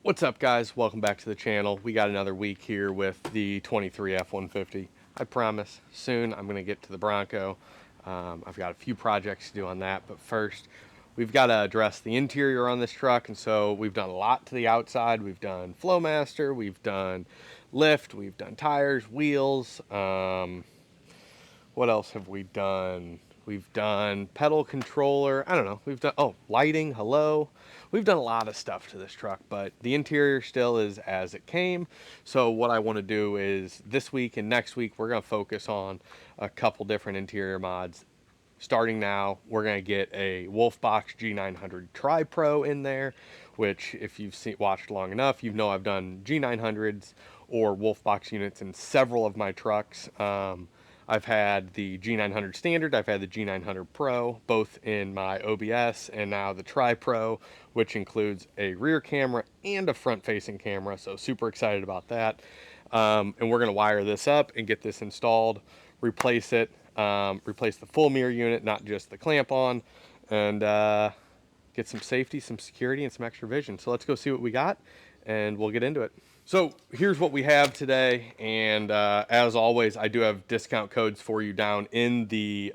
What's up, guys? Welcome back to the channel. We got another week here with the 23 F150. I promise soon I'm going to get to the Bronco. I've got a few projects to do on that, but first we've got to address the interior on this truck, and so we've done a lot to the outside. We've done Flowmaster, we've done lift, we've done tires, wheels. What else have we done? We've done pedal controller. I don't know. We've done, oh, lighting. Hello. We've done a lot of stuff to this truck, but the interior still is as it came. So what I want to do is this week and next week, we're going to focus on a couple different interior mods. Starting now, we're going to get a Wolfbox G900 Tripro in there, which if you've watched long enough, you know I've done G900s or Wolfbox units in several of my trucks. I've had the G900 Standard, I've had the G900 Pro, both in my OBS, and now the Tripro, which includes a rear camera and a front-facing camera, so super excited about that. And we're going to wire this up and get this installed, replace it, replace the full mirror unit, not just the clamp on, and get some safety, some security, and some extra vision. So let's go see what we got, and we'll get into it. So here's what we have today, and as always, I do have discount codes for you down in the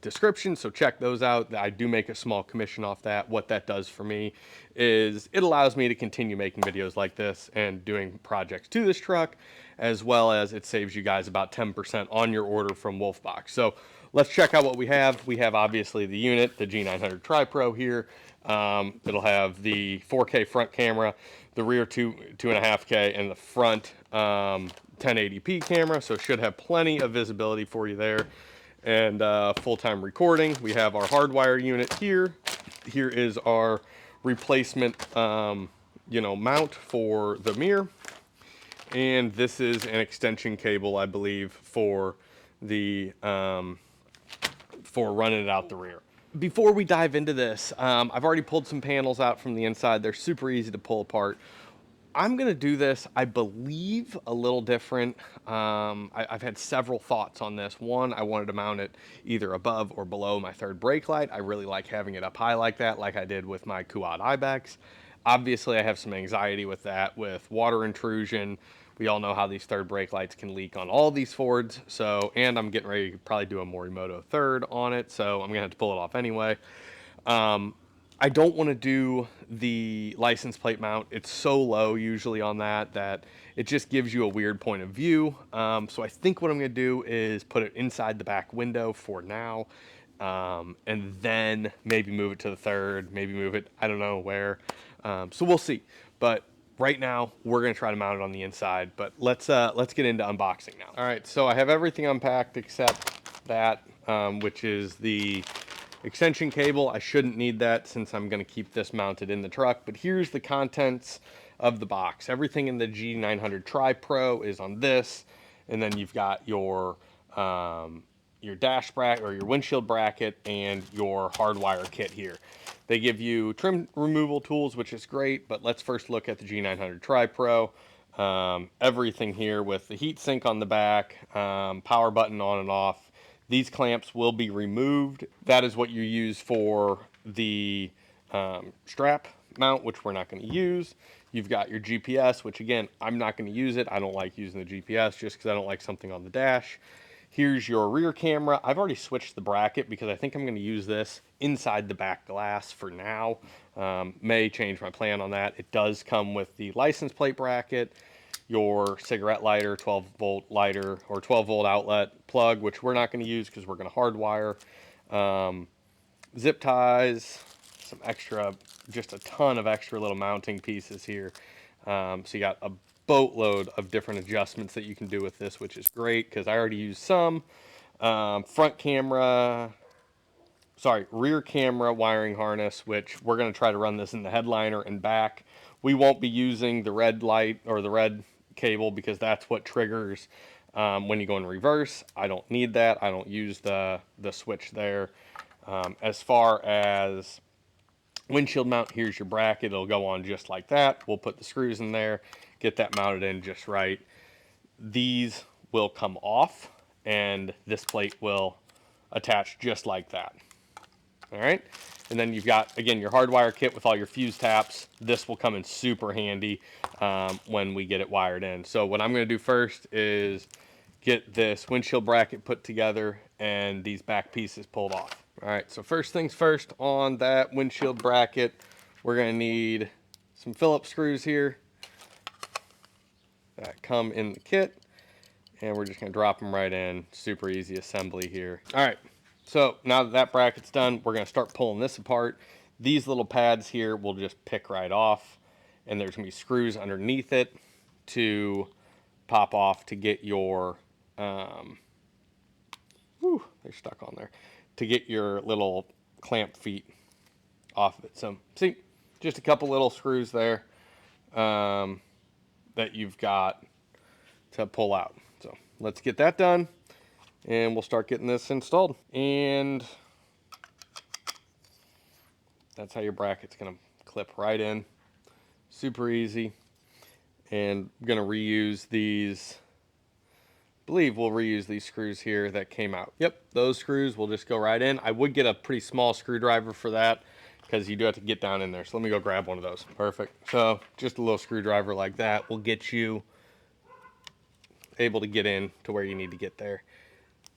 description, so check those out. I do make a small commission off that. What that does for me is it allows me to continue making videos like this and doing projects to this truck, as well as it saves you guys about 10% on your order from Wolfbox. So let's check out what we have. We have obviously the unit, the G900 Tripro here. It'll have the 4K front camera, the rear 2.5K, and the front 1080p camera, so it should have plenty of visibility for you there. And full-time recording. We have our hardwire unit here. Here is our replacement mount for the mirror. And this is an extension cable, I believe, for the for running it out the rear. Before we dive into this, I've already pulled some panels out from the inside. They're super easy to pull apart. I'm going to do this, I believe, a little different. I've had several thoughts on this. One, I wanted to mount it either above or below my third brake light. I really like having it up high like that, like I did with my Quad Ibex. Obviously, I have some anxiety with that, with water intrusion. We all know how these third brake lights can leak on all these Fords. So, and I'm getting ready to probably do a Morimoto third on it, so I'm gonna have to pull it off anyway. I don't want to do the license plate mount. It's so low usually on that it just gives you a weird point of view. So I think what I'm going to do is put it inside the back window for now, and then maybe move it to the third, maybe move it, I don't know where. So we'll see. But right now we're going to try to mount it on the inside. But let's get into unboxing now. All right, so I have everything unpacked except that, which is the extension cable. I shouldn't need that since I'm going to keep this mounted in the truck, but here's the contents of the box. Everything in the G900 Tripro is on this, and then you've got your dash bracket or your windshield bracket and your hardwire kit here. They give you trim removal tools, which is great, but let's first look at the G900 Tripro. Everything here with the heat sink on the back, power button on and off. These clamps will be removed. That is what you use for the strap mount, which we're not going to use. You've got your GPS, which again, I'm not going to use it. I don't like using the GPS just because I don't like something on the dash. Here's your rear camera. I've already switched the bracket because I think I'm going to use this inside the back glass for now. May change my plan on that. It does come with the license plate bracket, your cigarette lighter, 12-volt lighter, or 12-volt outlet plug, which we're not going to use because we're going to hardwire. Zip ties, some extra, just a ton of extra little mounting pieces here. So you got a boatload of different adjustments that you can do with this, which is great because I already used some. Rear camera wiring harness, which we're going to try to run this in the headliner and back. We won't be using the red light or the red cable because that's what triggers when you go in reverse. I don't need that. I don't use the switch there. As far as windshield mount, here's your bracket. It'll go on just like that. We'll put the screws in there, get that mounted in just right. These will come off and this plate will attach just like that. All right. And then you've got, again, your hardwire kit with all your fuse taps. This will come in super handy when we get it wired in. So what I'm going to do first is get this windshield bracket put together and these back pieces pulled off. All right, so first things first on that windshield bracket, we're going to need some Phillips screws here that come in the kit. And we're just going to drop them right in. Super easy assembly here. All right, so now that that bracket's done, we're going to start pulling this apart. These little pads here will just pick right off, and there's going to be screws underneath it to pop off to get your, they're stuck on there, to get your little clamp feet off of it. So see, just a couple little screws there that you've got to pull out. So let's get that done and we'll start getting this installed. And that's how your bracket's gonna clip right in. Super easy. And I'm gonna reuse these, I believe we'll reuse these screws here that came out. Yep, those screws will just go right in. I would get a pretty small screwdriver for that because you do have to get down in there. So let me go grab one of those. Perfect. So just a little screwdriver like that will get you able to get in to where you need to get there.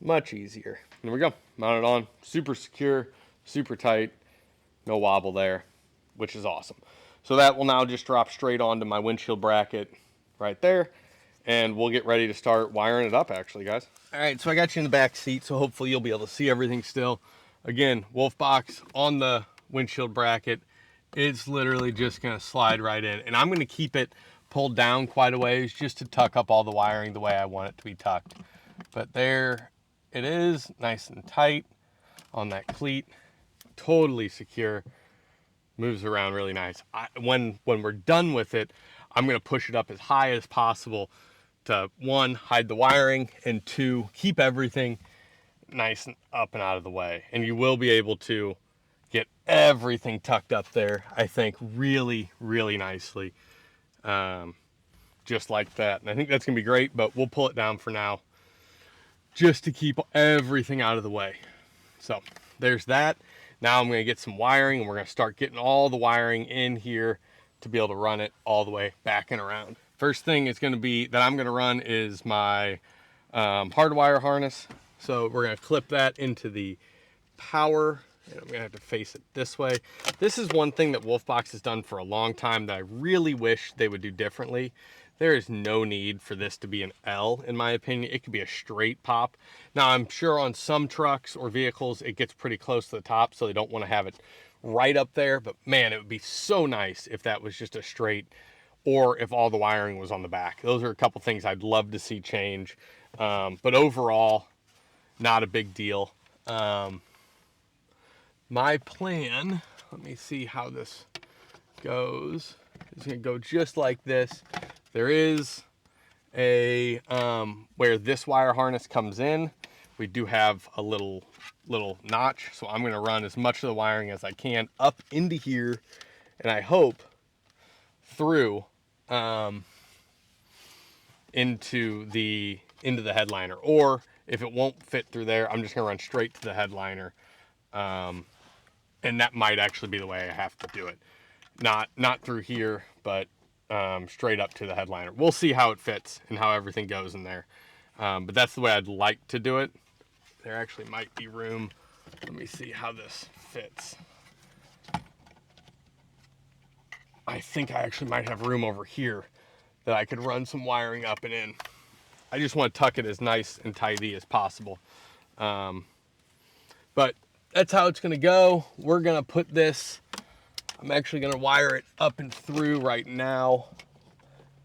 Much easier. There we go. Mount it on. Super secure, super tight. No wobble there, which is awesome. So that will now just drop straight onto my windshield bracket right there. And we'll get ready to start wiring it up, actually, guys. All right, so I got you in the back seat, so hopefully you'll be able to see everything still. Again, Wolfbox on the windshield bracket. It's literally just going to slide right in. And I'm going to keep it pulled down quite a ways just to tuck up all the wiring the way I want it to be tucked. But there it is, nice and tight on that cleat. Totally secure. Moves around really nice. When we're done with it, I'm going to push it up as high as possible to, one, hide the wiring, and two, keep everything nice and up and out of the way. And you will be able to get everything tucked up there, I think, really, really nicely. Just like that. And I think that's going to be great, but we'll pull it down for now just to keep everything out of the way. So there's that. Now I'm going to get some wiring, and we're going to start getting all the wiring in here to be able to run it all the way back and around. First thing is going to be that I'm going to run is my hardwire harness. So we're going to clip that into the power, and I'm going to have to face it this way. This is one thing that Wolfbox has done for a long time that I really wish they would do differently. There is no need for this to be an L, in my opinion. It could be a straight pop. Now, I'm sure on some trucks or vehicles, it gets pretty close to the top, so they don't want to have it right up there. But man, it would be so nice if that was just a straight, or if all the wiring was on the back. Those are a couple things I'd love to see change. But overall, not a big deal. My plan, let me see how this goes. It's going to go just like this. There is a, where this wire harness comes in, we do have a little notch. So I'm going to run as much of the wiring as I can up into here, and I hope through into the headliner. Or if it won't fit through there, I'm just going to run straight to the headliner. And that might actually be the way I have to do it. Not through here, but straight up to the headliner. We'll see how it fits and how everything goes in there. But that's the way I'd like to do it. There actually might be room. Let me see how this fits. I think I actually might have room over here that I could run some wiring up and in. I just want to tuck it as nice and tidy as possible. But that's how it's going to go. We're going to put this, I'm actually going to wire it up and through right now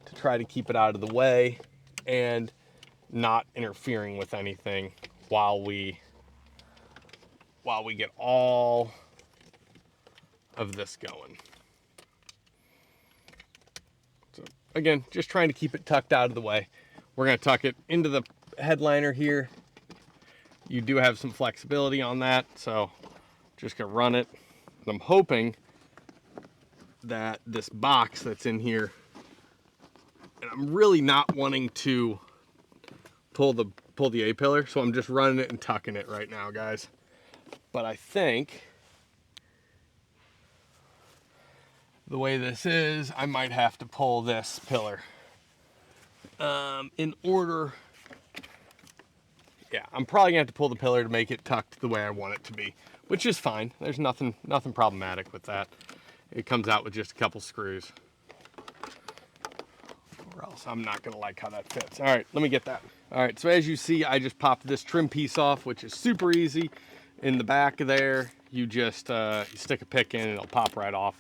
to try to keep it out of the way and not interfering with anything while we get all of this going. So again, just trying to keep it tucked out of the way. We're going to tuck it into the headliner here. You do have some flexibility on that, so just going to run it. And I'm hoping that this box that's in here, and I'm really not wanting to pull the A-pillar, so I'm just running it and tucking it right now, guys. But I think the way this is, I might have to pull this pillar in order. Yeah, I'm probably gonna have to pull the pillar to make it tucked the way I want it to be, which is fine. There's nothing problematic with that. It comes out with just a couple screws, or else I'm not gonna like how that fits. All right, let me get that. All right, so as you see, I just popped this trim piece off, which is super easy. In the back of there, you just you stick a pick in and it'll pop right off.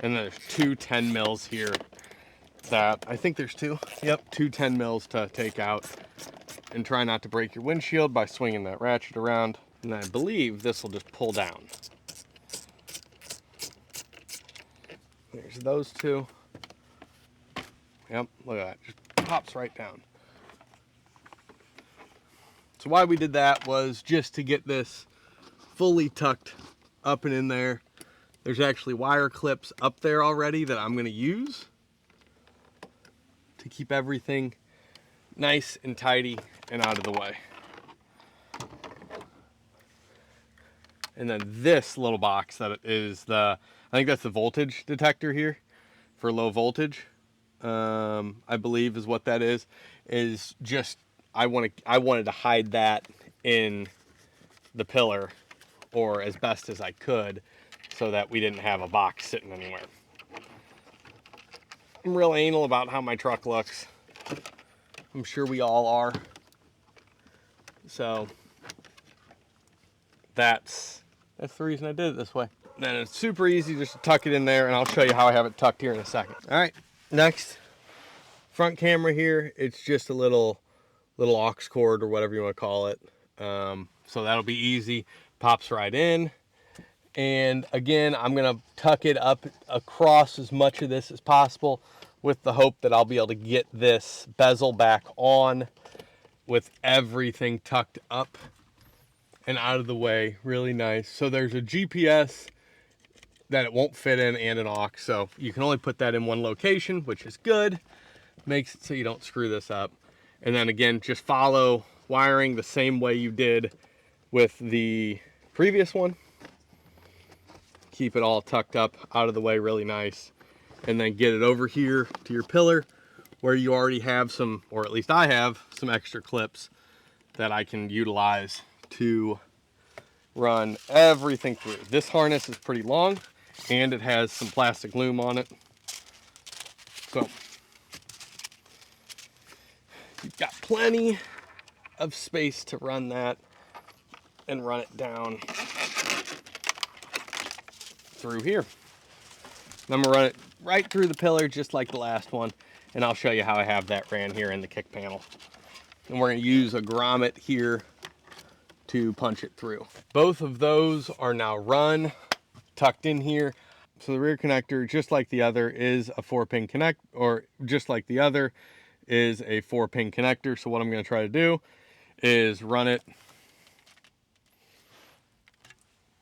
And then there's two 10 mils here that, I think there's two. Yep, two 10 mils to take out. And try not to break your windshield by swinging that ratchet around. And I believe this will just pull down. There's those two. Yep, look at that, just pops right down. So why we did that was just to get this fully tucked up and in there. There's actually wire clips up there already that I'm gonna use to keep everything nice and tidy and out of the way. And then this little box that is I think that's the voltage detector here for low voltage. I believe is what that is just, I wanted to hide that in the pillar, or as best as I could, so that we didn't have a box sitting anywhere. I'm real anal about how my truck looks. I'm sure we all are. So that's the reason I did it this way. Then it's super easy just to tuck it in there, and I'll show you how I have it tucked here in a second. All right, next, front camera here. It's just a little aux cord or whatever you want to call it. So that'll be easy, pops right in. And again, I'm gonna tuck it up across as much of this as possible with the hope that I'll be able to get this bezel back on with everything tucked up and out of the way, really nice. So there's a GPS that it won't fit in and an aux, so you can only put that in one location, which is good. Makes it so you don't screw this up. And then again, just follow wiring the same way you did with the previous one. Keep it all tucked up out of the way, really nice. And then get it over here to your pillar where you already have some, or at least I have, some extra clips that I can utilize to run everything through. This harness is pretty long and it has some plastic loom on it. So you've got plenty of space to run that and run it down through here. And I'm gonna run it right through the pillar just like the last one, and I'll show you how I have that ran here in the kick panel. And we're gonna use a grommet here to punch it through. Both of those are now run, tucked in here. So the rear connector, just like the other, is a 4-pin connect, or just like the other is a 4-pin connector. So what I'm gonna try to do is run it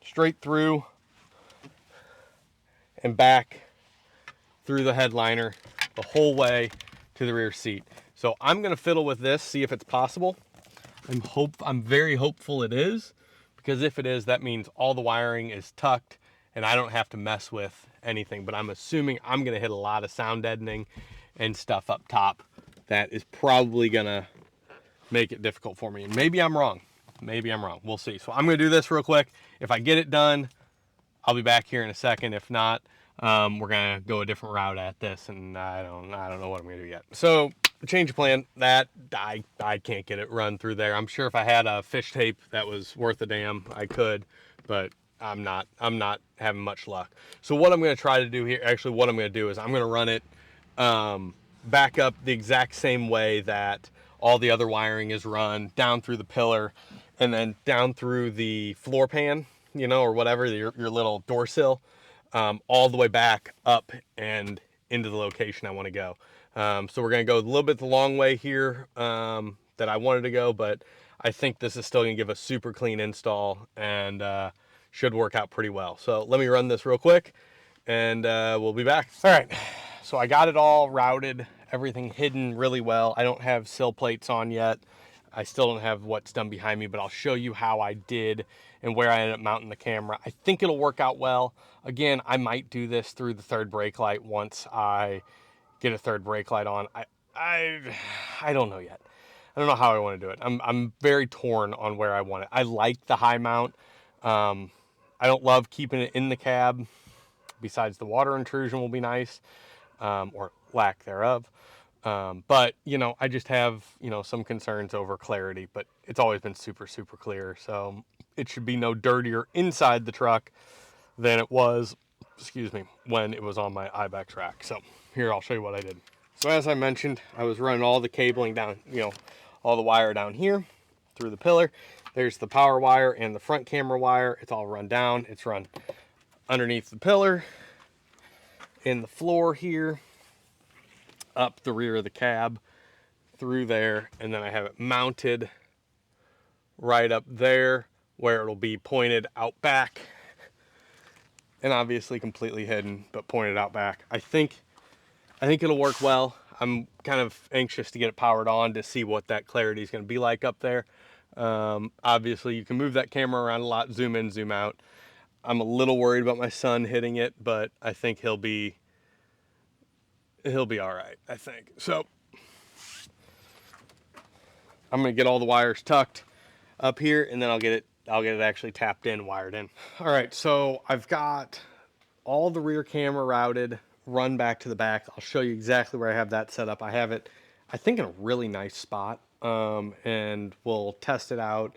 straight through and back through the headliner the whole way to the rear seat. So I'm gonna fiddle with this, see if it's possible. I'm very hopeful it is, because if it is, that means all the wiring is tucked and I don't have to mess with anything. But I'm assuming I'm gonna hit a lot of sound deadening and stuff up top that is probably gonna make it difficult for me. And maybe I'm wrong. Maybe I'm wrong. We'll see. So I'm gonna do this real quick. If I get it done, I'll be back here in a second. If not, we're gonna go a different route at this, and I don't know what I'm gonna do yet. So change of plan. That I can't get it run through there. I'm sure if I had a fish tape that was worth a damn, I could, but I'm not having much luck. So what I'm gonna try to do here, actually what I'm gonna do is I'm gonna run it back up the exact same way that all the other wiring is run, down through the pillar and then down through the floor pan, you know, or whatever, your little door sill, all the way back up and into the location I want to go. So we're going to go a little bit the long way here that I wanted to go, but I think this is still going to give a super clean install and should work out pretty well. So let me run this real quick and we'll be back. All right, so I got it all routed, everything hidden really well. I don't have sill plates on yet. I still don't have what's done behind me, but I'll show you how I did and where I ended up mounting the camera. I think it'll work out well. Again, I might do this through the third brake light once I get a third brake light on. I don't know yet. I don't know how I want to do it. I'm very torn on where I want it. I like the high mount. I don't love keeping it in the cab. Besides, the water intrusion will be nice, or lack thereof. But, you know, I just have, you know, some concerns over clarity, but it's always been super, super clear. So it should be no dirtier inside the truck than it was, excuse me, when it was on my ibex rack. So here, I'll show you what I did. So as I mentioned, I was running all the cabling down, you know, all the wire down here through the pillar. There's the power wire and the front camera wire. It's all run down. It's run underneath the pillar, in the floor here, up the rear of the cab, through there, and then I have it mounted right up there where it'll be pointed out back, and obviously completely hidden, but pointed out back. I think it'll work well. I'm kind of anxious to get it powered on to see what that clarity is going to be like up there. Obviously, you can move that camera around a lot, zoom in, zoom out. I'm a little worried about my son hitting it, but I think he'll be all right, I think. So I'm gonna get all the wires tucked up here, and then I'll get it actually tapped in, wired in. All right, so I've got all the rear camera routed, run back to the back. I'll show you exactly where I have that set up. I have it, I think, in a really nice spot, and we'll test it out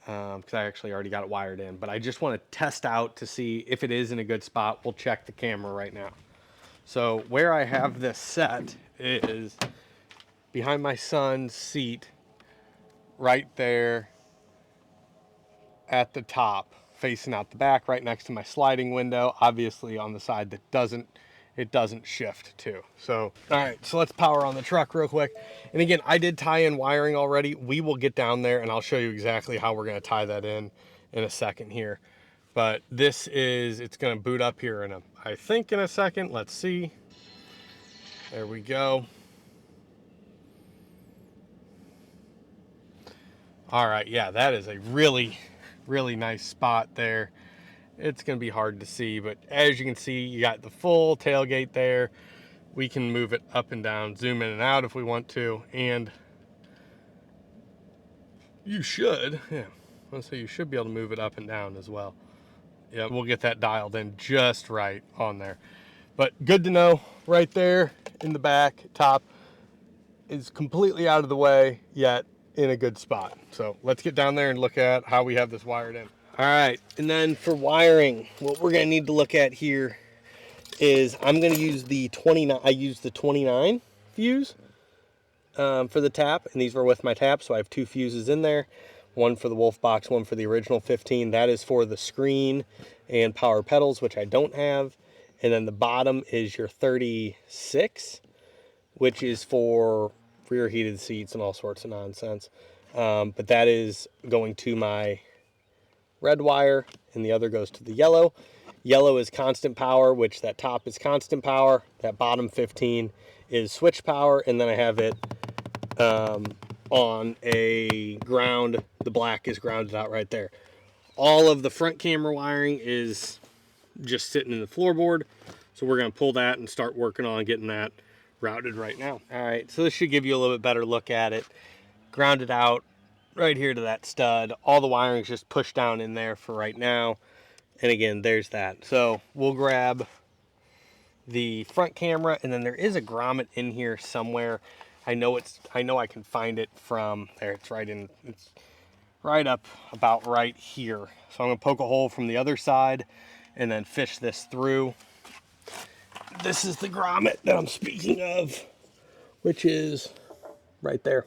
because I actually already got it wired in. But I just want to test out to see if it is in a good spot. We'll check the camera right now. So where I have this set is behind my son's seat, right there at the top, facing out the back, right next to my sliding window, obviously on the side that it doesn't shift to. So, all right, so let's power on the truck real quick. And again, I did tie in wiring already. We will get down there and I'll show you exactly how we're gonna tie that in a second here. But it's gonna boot up here I think in a second. Let's see. There we go. All right, yeah, that is a really, really nice spot there. It's gonna be hard to see, but as you can see, you got the full tailgate there. We can move it up and down, zoom in and out if we want to, and you should be able to move it up and down as well. Yeah, we'll get that dialed in just right on there. But good to know, right there in the back, top is completely out of the way, yet in a good spot. So let's get down there and look at how we have this wired in. All right, and then for wiring, what we're gonna need to look at here is I'm gonna use the 29, I used the 29 fuse for the tap, and these were with my tap, so I have two fuses in there. One for the Wolfbox, one for the original 15. That is for the screen and power pedals, which I don't have. And then the bottom is your 36, which is for rear heated seats and all sorts of nonsense. But that is going to my red wire, and the other goes to the yellow. Yellow is constant power, which that top is constant power. That bottom 15 is switch power, and then I have it on a ground. The black is grounded out right there. All of the front camera wiring is just sitting in the floorboard, so we're going to pull that and start working on getting that routed right now. All right, so this should give you a little bit better look at it. Grounded out right here to that stud. All the wiring's just pushed down in there for right now. And again, there's that. So we'll grab the front camera, and then there is a grommet in here somewhere. I know I can find it from there. It's right up about right here. So I'm gonna poke a hole from the other side and then fish this through. This is the grommet that I'm speaking of, which is right there.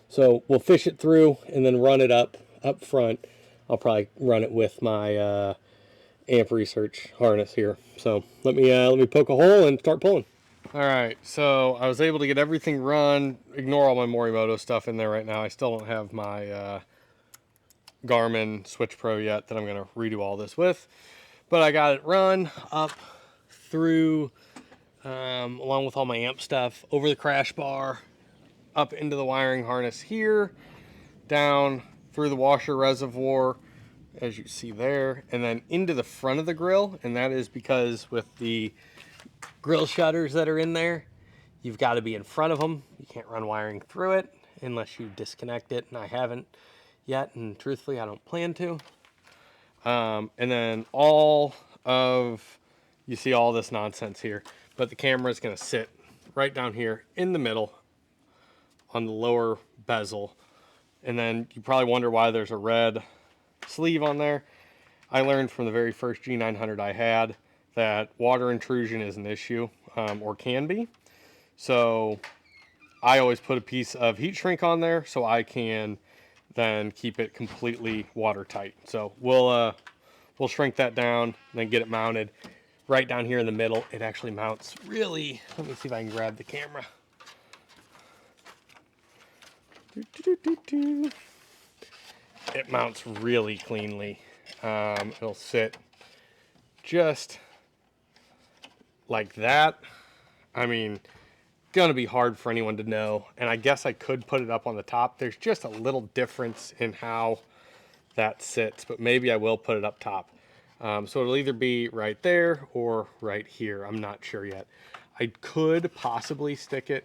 So we'll fish it through and then run it up front. I'll probably run it with my amp research harness here. So let me poke a hole and start pulling. All right, so I was able to get everything run. Ignore all my Morimoto stuff in there right now. I still don't have my Garmin Switch Pro yet that I'm gonna redo all this with. But I got it run up through, along with all my amp stuff, over the crash bar, up into the wiring harness here, down through the washer reservoir, as you see there, and then into the front of the grill. And that is because with the grill shutters that are in there, you've got to be in front of them. You can't run wiring through it unless you disconnect it, and I haven't yet, and truthfully I don't plan to. And then you see all this nonsense here, but the camera is going to sit right down here in the middle on the lower bezel. And then you probably wonder why there's a red sleeve on there. I learned from the very first G900 I had that water intrusion is an issue, or can be. So I always put a piece of heat shrink on there so I can then keep it completely watertight. So we'll shrink that down, then get it mounted right down here in the middle. It actually mounts really, let me see if I can grab the camera. It mounts really cleanly. It'll sit just like that. I mean, gonna be hard for anyone to know, and I guess I could put it up on the top. There's just a little difference in how that sits, but maybe I will put it up top. So it'll either be right there or right here. I'm not sure yet. I could possibly stick it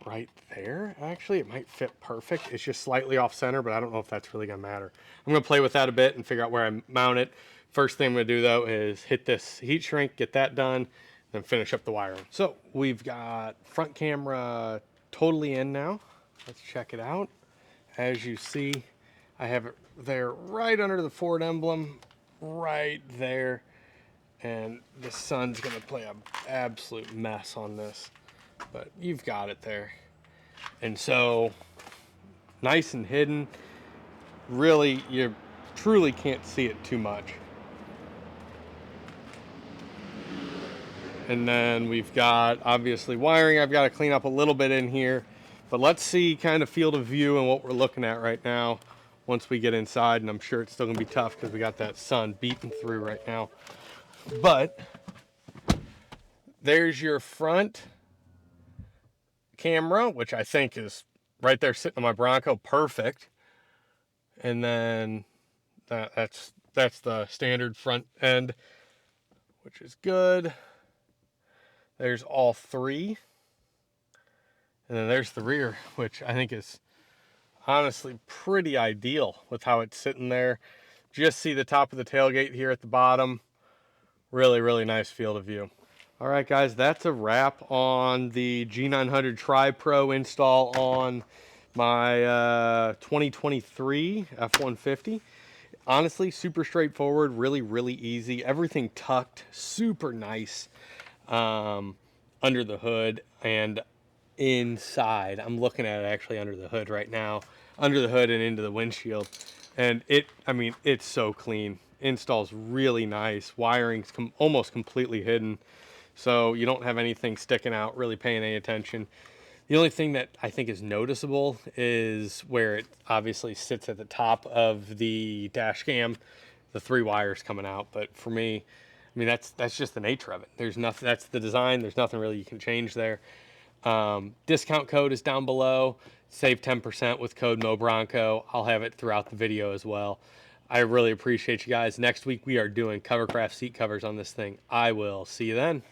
right there. Actually, it might fit perfect. It's just slightly off center, but I don't know if that's really gonna matter. I'm gonna play with that a bit and figure out where I mount it. First thing I'm gonna do though is hit this heat shrink, get that done, then finish up the wiring. So we've got front camera totally in now. Let's check it out. As you see, I have it there right under the Ford emblem, right there. And the sun's gonna play an absolute mess on this, but you've got it there. And so, nice and hidden. Really, you truly can't see it too much. And then we've got, obviously, wiring. I've got to clean up a little bit in here. But let's see kind of field of view and what we're looking at right now once we get inside. And I'm sure it's still going to be tough because we got that sun beating through right now. But there's your front camera, which I think is right there sitting on my Bronco. Perfect. And then that's the standard front end, which is good. There's all three. And then there's the rear, which I think is honestly pretty ideal with how it's sitting there. Just see the top of the tailgate here at the bottom. Really, really nice field of view. All right, guys, that's a wrap on the G900 Tripro install on my 2023 F150. Honestly, super straightforward, really, really easy. Everything tucked, super nice under the hood and inside. I'm looking at it actually under the hood right now, under the hood and into the windshield. And it's so clean. Install's really nice. Wiring's almost completely hidden, so you don't have anything sticking out, really paying any attention. The only thing that I think is noticeable is where it obviously sits at the top of the dash cam, the 3 wires coming out. But for me, I mean, that's just the nature of it. There's nothing, that's the design. There's nothing really you can change there. Discount code is down below. Save 10% with code MoBronco. I'll have it throughout the video as well. I really appreciate you guys. Next week we are doing Covercraft seat covers on this thing. I will see you then.